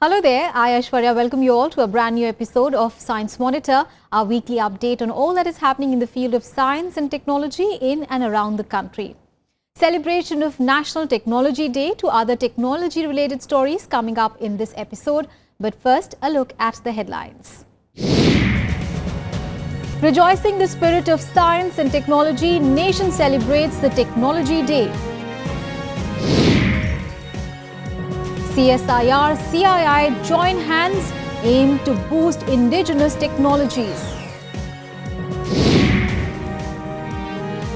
Hello there, I Aishwarya welcome you all to a brand new episode of Science Monitor, our weekly update on all that is happening in the field of science and technology in and around the country. Celebration of National Technology Day to other technology related stories coming up in this episode, but first a look at the headlines. Rejoicing the spirit of science and technology, nation celebrates the Technology Day. CSIR, CII join hands, aim to boost indigenous technologies.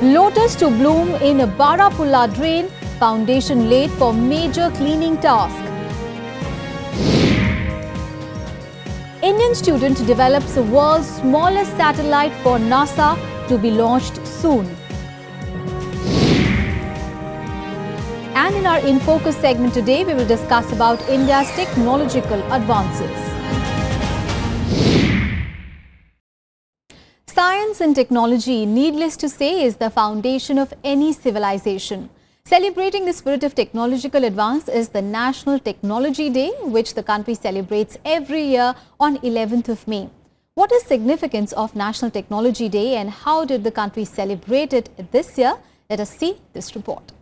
Lotus to bloom in a Barapulla drain, foundation laid for major cleaning task. Indian student develops the world's smallest satellite for NASA to be launched soon. And in our In Focus segment today, we will discuss about India's technological advances. Science and technology, needless to say, is the foundation of any civilization. Celebrating the spirit of technological advance is the National Technology Day, which the country celebrates every year on 11th of May. What is the significance of National Technology Day and how did the country celebrate it this year? Let us see this report.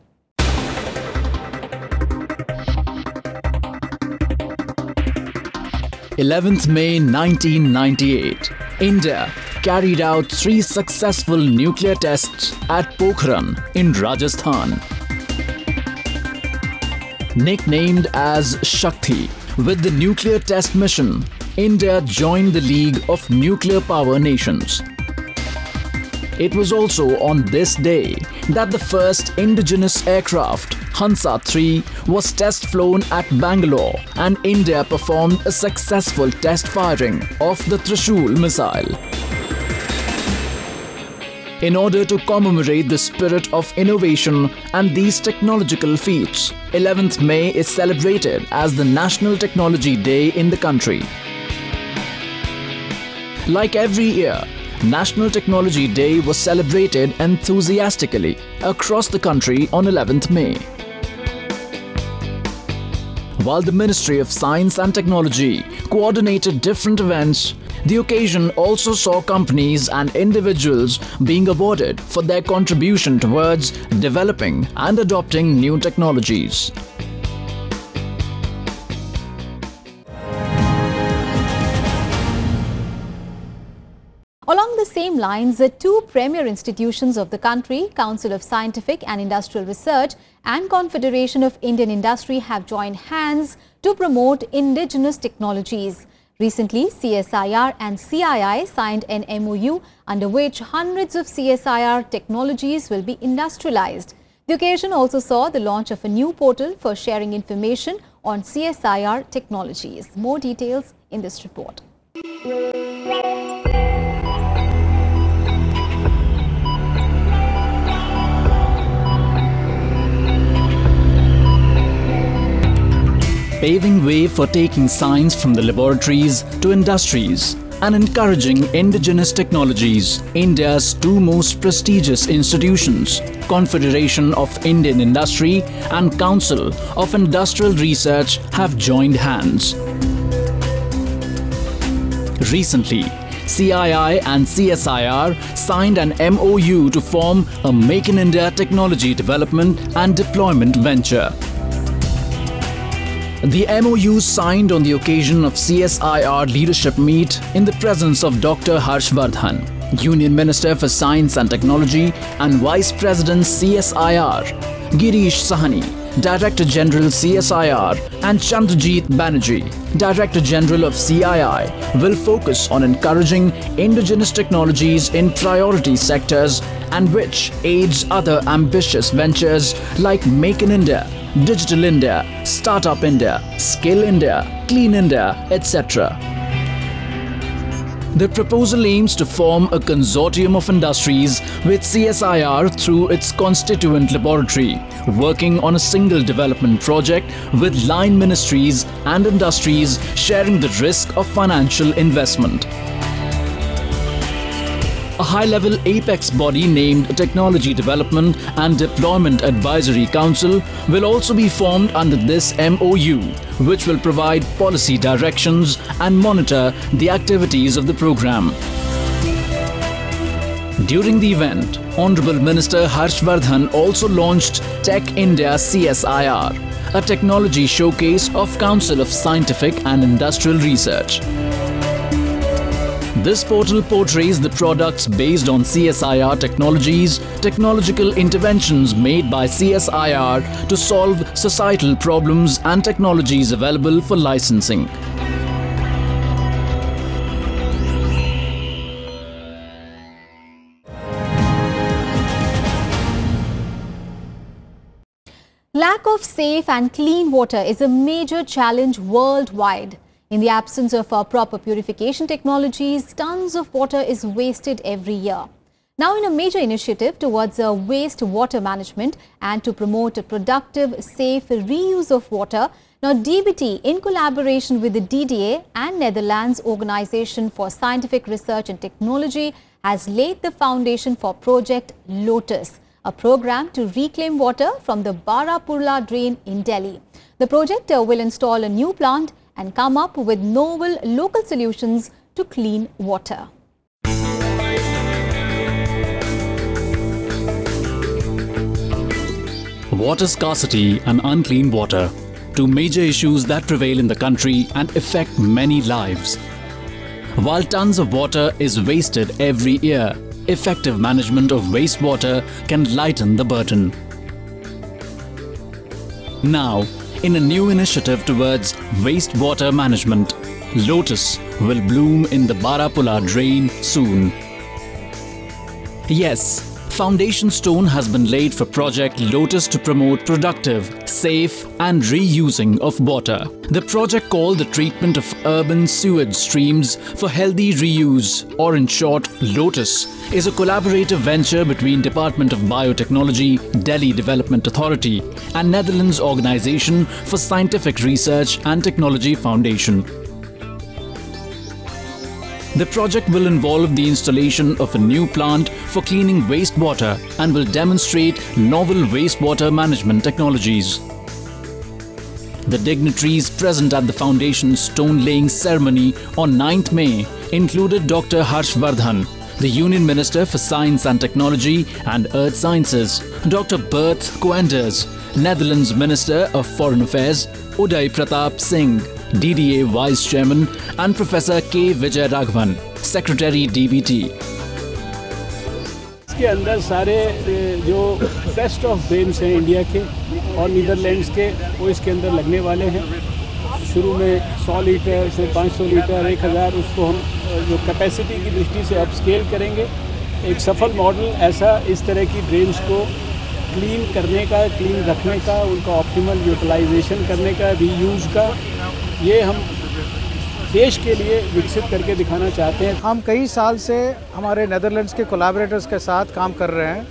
11th May 1998, India carried out 3 successful nuclear tests at Pokhran in Rajasthan. Nicknamed as Shakti, with the nuclear test mission, India joined the League of Nuclear Power Nations. It was also on this day that the first indigenous aircraft, Hansa 3, was test flown at Bangalore and India performed a successful test firing of the Trishul missile. In order to commemorate the spirit of innovation and these technological feats, 11th May is celebrated as the National Technology Day in the country. Like every year, National Technology Day was celebrated enthusiastically across the country on 11th May. While the Ministry of Science and Technology coordinated different events, the occasion also saw companies and individuals being awarded for their contribution towards developing and adopting new technologies. Along the same lines, the 2 premier institutions of the country, Council of Scientific and Industrial Research and Confederation of Indian Industry, have joined hands to promote indigenous technologies. Recently, CSIR and CII signed an MOU under which hundreds of CSIR technologies will be industrialized. The occasion also saw the launch of a new portal for sharing information on CSIR technologies. More details in this report. Paving way for taking science from the laboratories to industries and encouraging indigenous technologies, India's 2 most prestigious institutions, Confederation of Indian Industry and Council of Industrial Research, have joined hands. Recently, CII and CSIR signed an MOU to form a Make in India technology development and deployment venture. The MOU signed on the occasion of CSIR leadership meet in the presence of Dr. Harshvardhan, Union Minister for Science and Technology and Vice President CSIR, Girish Sahani, Director General CSIR, and Chandrajit Banerjee, Director General of CII, will focus on encouraging indigenous technologies in priority sectors and which aids other ambitious ventures like Make in India, Digital India, Startup India, Skill India, Clean India, etc. The proposal aims to form a consortium of industries with CSIR through its constituent laboratory, working on a single development project with line ministries and industries sharing the risk of financial investment. a high-level apex body named Technology Development and Deployment Advisory Council will also be formed under this MOU, which will provide policy directions and monitor the activities of the program. During the event, Honorable Minister Harshvardhan also launched Tech India CSIR, a technology showcase of Council of Scientific and Industrial Research. This portal portrays the products based on CSIR technologies, technological interventions made by CSIR to solve societal problems and technologies available for licensing. Lack of safe and clean water is a major challenge worldwide. In the absence of proper purification technologies, tons of water is wasted every year. Now, in a major initiative towards waste water management and to promote a productive, safe reuse of water, now DBT, in collaboration with the DDA and Netherlands Organization for Scientific Research and Technology, has laid the foundation for Project Lotus, a program to reclaim water from the Barapurla drain in Delhi. The project will install a new plant and come up with novel local solutions to clean water. Water scarcity and unclean water, two major issues that prevail in the country and affect many lives. While tons of water is wasted every year, effective management of wastewater can lighten the burden. Now, in a new initiative towards wastewater management, Lotus will bloom in the Barapurla drain soon. Yes, foundation stone has been laid for Project Lotus to promote productive, safe and reusing of water. The project, called the Treatment of Urban Sewage Streams for Healthy Reuse, or in short Lotus, is a collaborative venture between Department of Biotechnology, Delhi Development Authority and Netherlands Organization for Scientific Research and Technology Foundation. The project will involve the installation of a new plant for cleaning wastewater and will demonstrate novel wastewater management technologies. The dignitaries present at the foundation stone-laying ceremony on 9th May included Dr. Harshvardhan, the Union Minister for Science and Technology and Earth Sciences, Dr. Bert Koenders, Netherlands Minister of Foreign Affairs, Uday Pratap Singh, DDA Vice Chairman, and Professor K. Vijay Raghavan, Secretary DBT. इसके अंदर सारे जो best of brains हैं India के और Netherlands के, वो इसके अंदर लगने वाले हैं। शुरू में 100 लीटर, फिर 500 लीटर, 1000, उसको हम जो कैपेसिटी की दृष्टि से अपस्केल करेंगे। एक सफल मॉडल ऐसा इस तरह की ड्रेन्स को क्लीन करने का, क्लीन रखने का, उनका ऑप्टिमल यूटिलाइजेशन करने का, रीयूज़ का, ये हम देश के लिए विकसित करके दिखाना चाहते हैं। हम कई साल से हमारे नेदरलैंड्स के कोलैबोरेटर्स के साथ काम कर रहे हैं,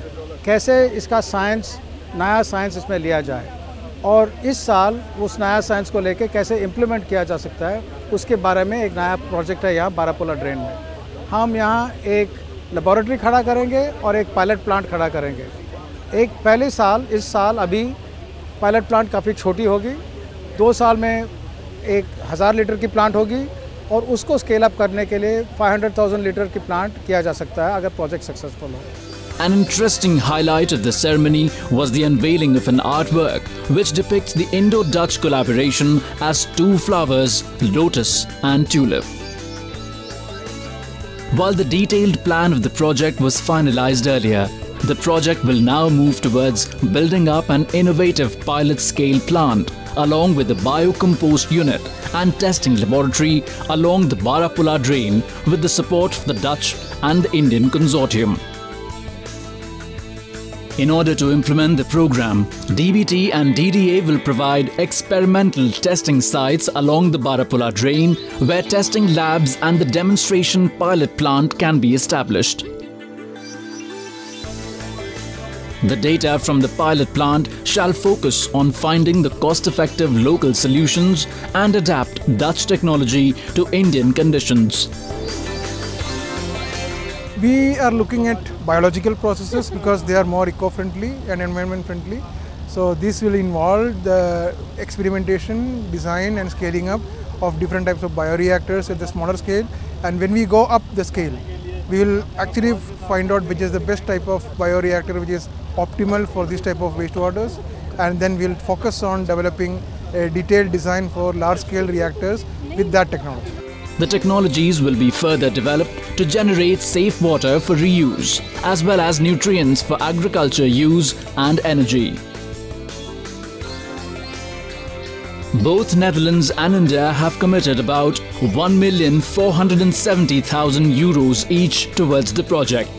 कैसे इसका साइंस, नया साइंस इसमें लिया जाए और इस साल उस नया साइंस को लेके कैसे इम्प्लीमेंट किया जा सकता है, उसके बारे में एक नया प्रोजेक्ट है यहाँ बारापुला ड्रेन में। हम यहाँ एक लेबॉरेटरी खड़ा करेंगे और एक पायलट प्लांट खड़ा करेंगे। एक पहले साल, इस साल अभी पायलट प्लांट काफ़ी छोटी होगी, 2 साल में 1000 लीटर की प्लांट होगी और उसको स्केल अप करने के लिए 500,000 लीटर की प्लांट किया जा सकता है अगर प्रोजेक्ट सक्सेसफुल हो। An interesting highlight of the ceremony was the unveiling of an artwork which depicts the Indo-Dutch collaboration as two flowers, lotus and tulip. While the detailed plan of the project was finalized earlier, the project will now move towards building up an innovative pilot-scale plant along with the biocompost unit and testing laboratory along the Barapurla drain with the support of the Dutch and the Indian consortium. In order to implement the program, DBT and DDA will provide experimental testing sites along the Barapurla drain where testing labs and the demonstration pilot plant can be established. The data from the pilot plant shall focus on finding the cost-effective local solutions and adapt Dutch technology to Indian conditions. We are looking at biological processes because they are more eco-friendly and environment-friendly. So this will involve the experimentation, design and scaling up of different types of bioreactors at the smaller scale. And when we go up the scale, we will actually find out which is the best type of bioreactor which is optimal for this type of wastewaters. And then we'll focus on developing a detailed design for large-scale reactors with that technology. The technologies will be further developed to generate safe water for reuse, as well as nutrients for agriculture use and energy. Both Netherlands and India have committed about €1,470,000 each towards the project.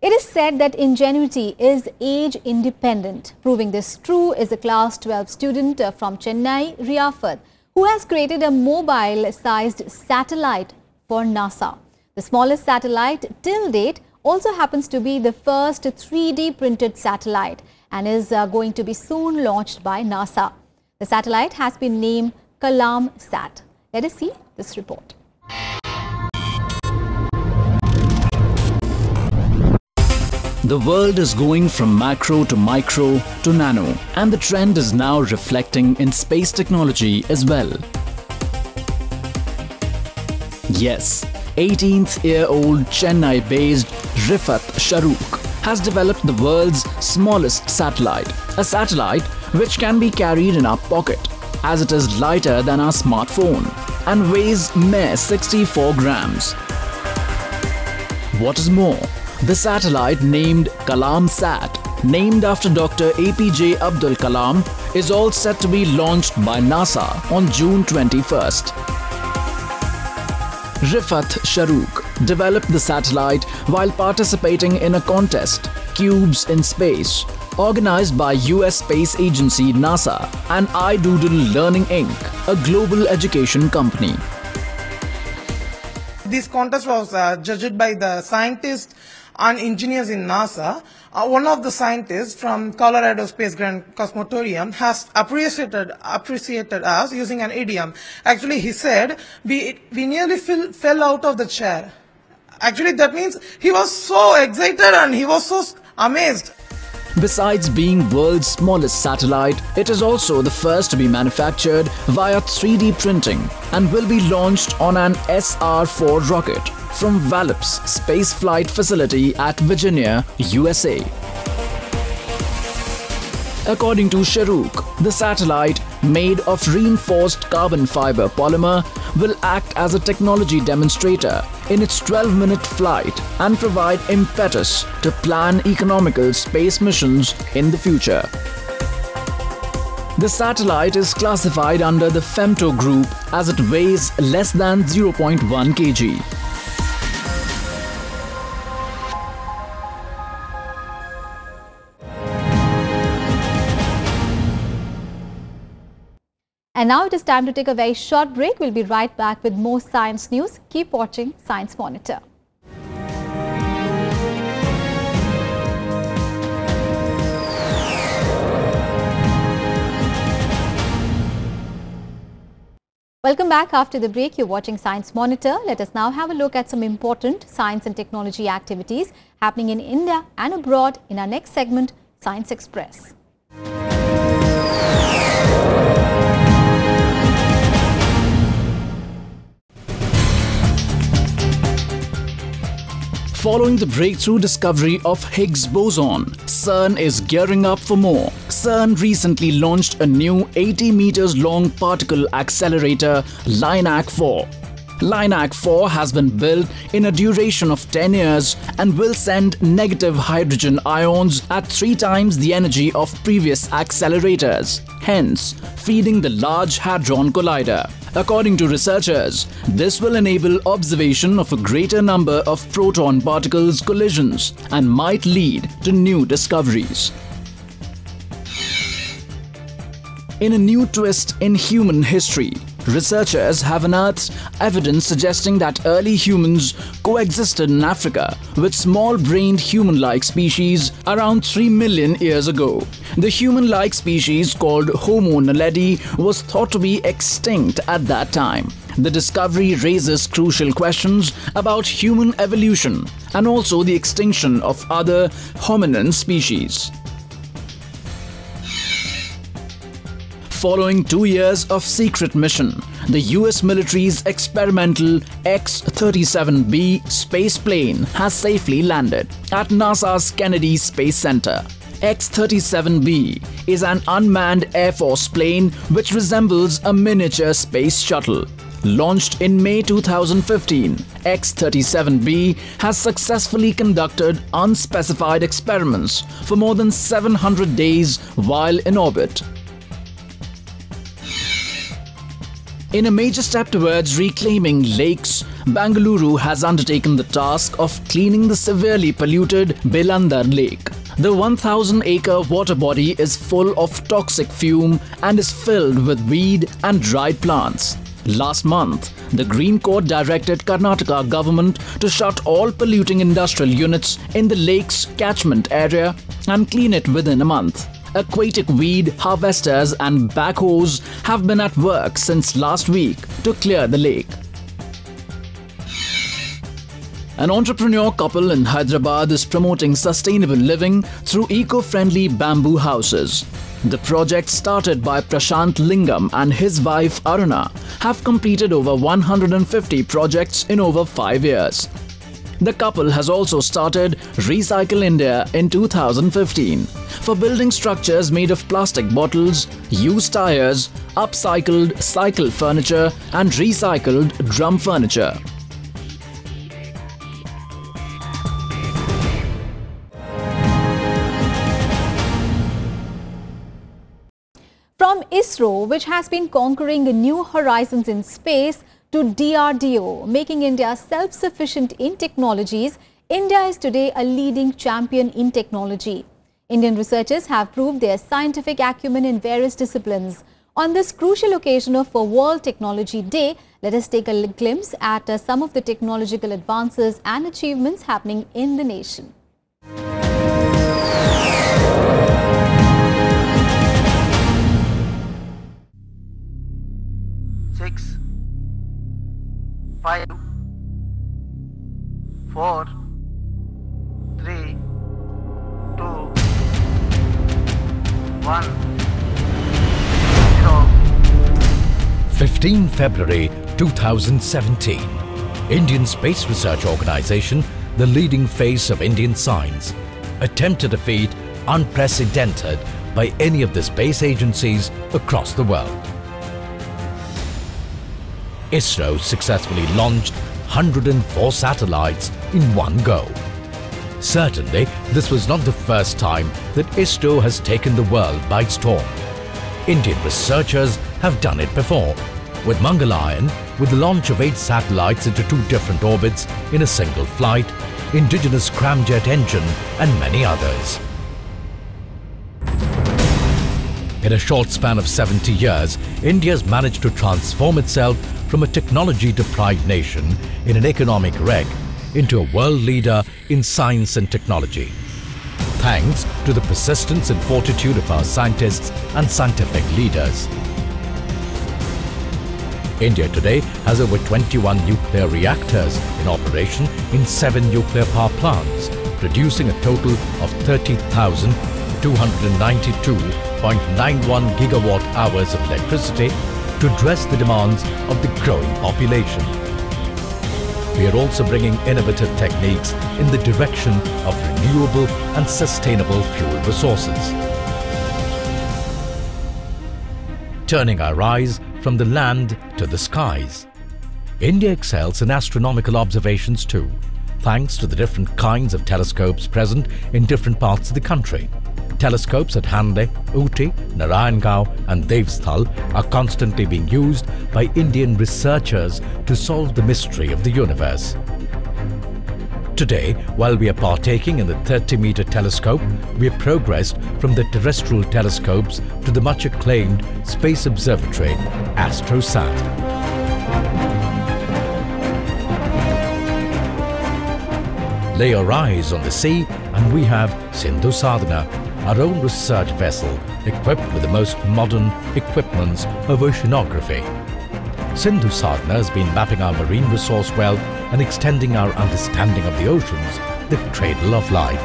It is said that ingenuity is age independent. Proving this true is a class 12 student from Chennai, Riyafat, who has created a mobile-sized satellite for NASA. The smallest satellite till date also happens to be the first 3D printed satellite and is going to be soon launched by NASA. The satellite has been named Kalam Sat. Let us see this report. The world is going from macro to micro to nano, and the trend is now reflecting in space technology as well. Yes, 18th-year-old Chennai-based Rifat Shahrukh has developed the world's smallest satellite, a satellite which can be carried in our pocket, as it is lighter than our smartphone and weighs mere 64 grams. What is more, the satellite named Kalam Sat, named after Dr. APJ Abdul Kalam, is all set to be launched by NASA on June 21st. Rifat Shahrukh developed the satellite while participating in a contest, Cubes in Space, organized by US Space Agency NASA and iDoodle Learning Inc., a global education company. This contest was judged by the scientists and engineers in NASA. One of the scientists from Colorado Space Grand Cosmotorium has appreciated us using an idiom. Actually, he said, we nearly fell out of the chair. Actually, that means he was so excited and he was so amazed. Besides being world's smallest satellite, it is also the first to be manufactured via 3D printing and will be launched on an SR-4 rocket from Vallop's space flight facility at Virginia, USA. According to Shahrukh, the satellite, made of reinforced carbon fiber polymer, will act as a technology demonstrator in its 12-minute flight and provide impetus to plan economical space missions in the future. The satellite is classified under the Femto group as it weighs less than 0.1 kg. And now it is time to take a very short break. We'll be right back with more science news. Keep watching Science Monitor. Welcome back. After the break, you're watching Science Monitor. Let us now have a look at some important science and technology activities happening in India and abroad in our next segment, Science Express. Following the breakthrough discovery of Higgs boson, CERN is gearing up for more. CERN recently launched a new 80 meters long particle accelerator, LINAC-4. LINAC-4 has been built in a duration of 10 years and will send negative hydrogen ions at 3 times the energy of previous accelerators, hence feeding the Large Hadron Collider. According to researchers, this will enable observation of a greater number of proton particles collisions and might lead to new discoveries. In a new twist in human history, Researchers have unearthed evidence suggesting that early humans coexisted in Africa with small-brained human-like species around 3 million years ago. The human-like species called Homo naledi was thought to be extinct at that time. The discovery raises crucial questions about human evolution and also the extinction of other hominin species. Following 2 years of secret mission, the US military's experimental X-37B space plane has safely landed at NASA's Kennedy Space Center. X-37B is an unmanned Air Force plane which resembles a miniature space shuttle. Launched in May 2015, X-37B has successfully conducted unspecified experiments for more than 700 days while in orbit. In a major step towards reclaiming lakes, Bengaluru has undertaken the task of cleaning the severely polluted Bilandar Lake. The 1,000-acre water body is full of toxic fume and is filled with weed and dried plants. Last month, the Green Court directed Karnataka government to shut all polluting industrial units in the lake's catchment area and clean it within a month. Aquatic weed harvesters and backhoes have been at work since last week to clear the lake. An entrepreneur couple in Hyderabad is promoting sustainable living through eco-friendly bamboo houses. The project, started by Prashant Lingam and his wife Aruna, have completed over 150 projects in over 5 years. The couple has also started Recycle India in 2015 for building structures made of plastic bottles, used tires, upcycled cycle furniture and recycled drum furniture. From ISRO, which has been conquering new horizons in space, to DRDO, making India self-sufficient in technologies, India is today a leading champion in technology. Indian researchers have proved their scientific acumen in various disciplines. On this crucial occasion of World Technology Day, let us take a glimpse at some of the technological advances and achievements happening in the nation. Six, 5, 4, 3, 2, 1, 0. 15 February 2017. Indian Space Research Organisation, the leading face of Indian science, attempted a feat unprecedented by any of the space agencies across the world. ISRO successfully launched 104 satellites in one go. Certainly, this was not the first time that ISRO has taken the world by storm. Indian researchers have done it before, with Mangalyaan, with the launch of 8 satellites into 2 different orbits in a single flight, indigenous scramjet engine and many others. In a short span of 70 years, India has managed to transform itself from a technology-deprived nation in an economic wreck into a world leader in science and technology, thanks to the persistence and fortitude of our scientists and scientific leaders. India today has over 21 nuclear reactors in operation in 7 nuclear power plants, producing a total of 30,292.91 gigawatt hours of electricity to address the demands of the growing population. We are also bringing innovative techniques in the direction of renewable and sustainable fuel resources. Turning our eyes from the land to the skies, India excels in astronomical observations too, thanks to the different kinds of telescopes present in different parts of the country. Telescopes at Handle, Ooty, Narayangaon and Devsthal are constantly being used by Indian researchers to solve the mystery of the universe. Today, while we are partaking in the 30-meter telescope, we have progressed from the terrestrial telescopes to the much acclaimed space observatory, AstroSat. Lay your eyes on the sea and we have Sindhu Sadhana, our own research vessel equipped with the most modern equipments of oceanography. Sindhu Sadhana has been mapping our marine resource wealth and extending our understanding of the oceans, the cradle of life.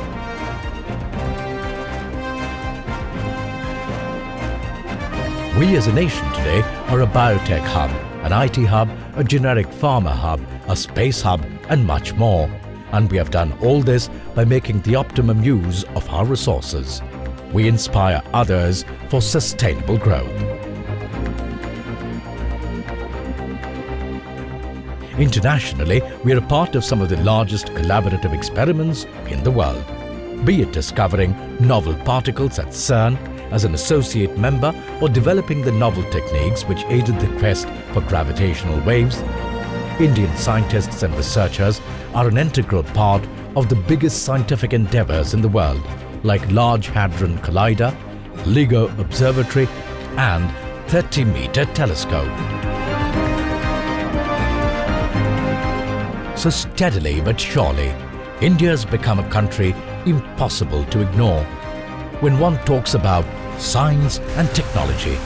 We as a nation today are a biotech hub, an IT hub, a generic pharma hub, a space hub and much more. And we have done all this by making the optimum use of our resources. We inspire others for sustainable growth. Internationally, we are a part of some of the largest collaborative experiments in the world. Be it discovering novel particles at CERN as an associate member or developing the novel techniques which aided the quest for gravitational waves, Indian scientists and researchers are an integral part of the biggest scientific endeavors in the world, like Large Hadron Collider, LIGO Observatory and 30-meter telescope. So steadily but surely, India has become a country impossible to ignore when one talks about science and technology.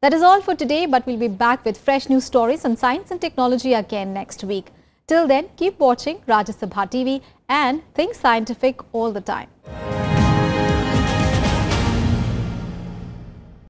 That is all for today, but we'll be back with fresh news stories on science and technology again next week. Till then, keep watching Rajya Sabha TV and think scientific all the time.